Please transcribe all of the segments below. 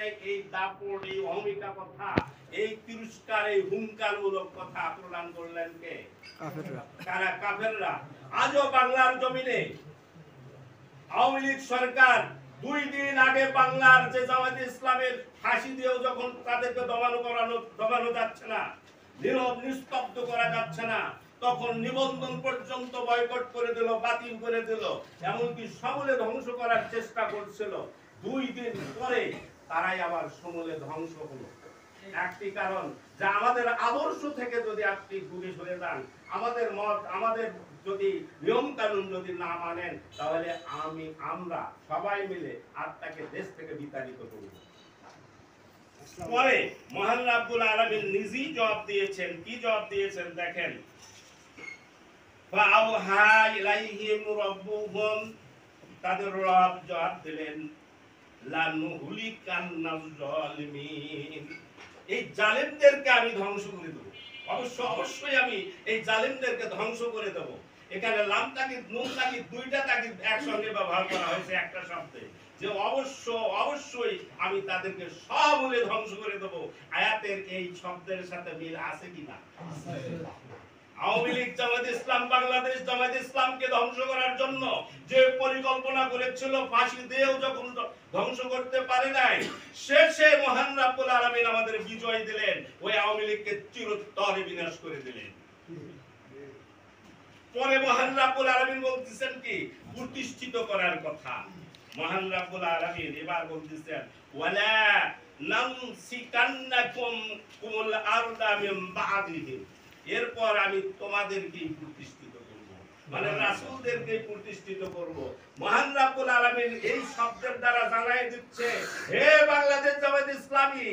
সামনে এই দাপট, এই অহমিকা কথা, এই তিরস্কার, এই হুঙ্কারমূলক কথা প্রদান করলেন কে? কারা? কাফেররা। আজও বাংলার জমিনে আওয়ামী লীগ সরকার 2 দিন আগে বাংলার যে জামায়াত ইসলামের ফাঁসি দিয়েও যখন তাদেরকে দমানো যাচ্ছে না, নীরব নিস্তব্ধ করা যাচ্ছে না, তখন নিবন্ধন পর্যন্ত বয়কট করে দিল, বাতিল করে দিল, এমনকি সমূলে ধ্বংস করার চেষ্টা করছিল। 2 দিন পরে তারাই আবার সমূলে ধ্বংস হলো। একটি কারণ, যে আমাদের আদর্শ থেকে যদি আপনি দূরে সরে যান, আমাদের মত, আমাদের যদি নিয়ম কানুন যদি না মানেন, তাহলে আমরা সবাই মিলে আত্মাকে দেশ থেকে বিতাড়িত করব। পরে মহান রাব্বুল আলামিন নিজেই জবাব দিয়েছেন। কি জবাব দিয়েছেন দেখেন, ফাআওহা ইলাইহিম রাব্বুহুম, তাদের রব জবাব দিলেন, লানুহলিকান্নাজ জালিমিন, এই জালেমদেরকে আমি ধ্বংস করে দেব। অবশ্যই আমি এই জালেমদেরকে ধ্বংস করে দেব। এখানে লাম তাকিদ, নুন তাকিদ, দুইটা তাকিদ একসঙ্গে ব্যবহার করা হয়েছে একটা শব্দে, যে অবশ্যই আমি তাদেরকে সমূলে ধ্বংস করে দেব। আয়াতের এই শব্দের সাথে মিল আছে কিনা? আওয়ামী লীগ, জামায়াত ইসলাম, বাংলাদেশ জামায়াত ইসলামকে ধ্বংস করার জন্য যে পরিকল্পনা করেছিল, ফাঁসি দিয়েও যখন ধ্বংস করতে পারে নাই, শেষে মহান রাব্বুল আলামিন আমাদের বিজয় দিলেন, ওই আওয়ামী লীগকে চিরতরে বিনাশ করে দিলেন। পরে মহান রাব্বুল আলামিন বলতেছেন কি? প্রতিষ্ঠিত করার কথা। মহান রাব্বুল আলামিন এবার বলতেছেন, ওয়ালা নামসিকান্নাকুম কুমুল আরদা মিন বাদিহিম, এরপর আমি তোমাদেরকে প্রতিষ্ঠিত করব, মানে রাসূলদেরকে প্রতিষ্ঠিত করব। মহান রাব্বুল আলামিন এই শব্দের দ্বারা জানাই দিচ্ছে, হে বাংলাদেশ জামায়াত ইসলামী,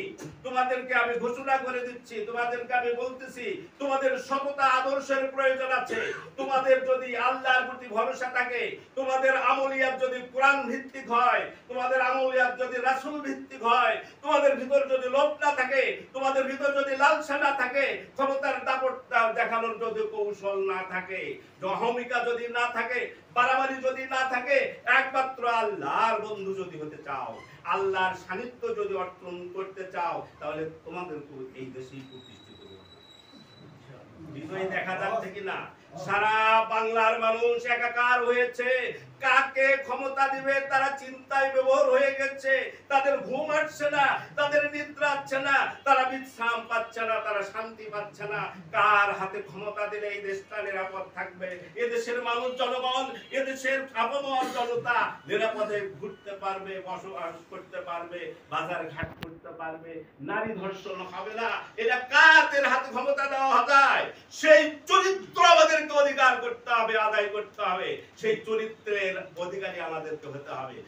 তোমাদেরকে আমি ঘোষণা করে দিচ্ছি, তোমাদেরকে আমি বলতেছি, তোমাদের সততা আদর্শের প্রয়োজন আছে। তোমাদের যদি আল্লাহর প্রতি ভরসা থাকে, তোমাদের আমলিয়াত যদি কোরআন ভিত্তিক হয়, তোমাদের আমলিয়াত যদি রাসূল ভিত্তিক হয়, তোমাদের ভিতর যদি লোভ না থাকে, তোমাদের ভিতর যদি লালসা না থাকে, ক্ষমতার দাপট দেখানোর যদি কৌশল না থাকে, অহমিকা যদি না থাকে, বাড়াবাড়ি যদি না থাকে, একমাত্র আল্লাহর বন্ধু যদি হতে চাও, আল্লাহর সান্নিধ্য যদি অর্জন করতে চাও, তাহলে তোমাদেরকে এই দেশেই প্রতিষ্ঠিত করতে হবে। বিজয় দেখা যাচ্ছে কিনা? সারা বাংলার মানুষ একাকার হয়েছে। কাকে ক্ষমতা দিবে তারা চিন্তায় বিভোর হয়ে গেছে। তাদের ঘুম আসছে না, তাদের নিদ্রা আসছে না, তারা বিশ্রাম পাচ্ছে না, তারা শান্তি পাচ্ছে না। কার হাতে ক্ষমতা দিলে এই দেশটা নিরাপদ থাকবে? এদেশের মানুষ, জনগণ, এদেশের আপামর জনতা নিরাপদে ঘুরতে পারবে, বসবাস করতে পারবে, বাজার ঘাট করতে পারবে, নারী ধর্ষণ হবে না। এটা কাদের হাতে ক্ষমতা দেওয়া যায়? সেই চরিত্র আমাদেরকে অধিকার করতে হবে, আদায় করতে হবে। সেই চরিত্রের অধিকারী আমাদেরকে হতে হবে।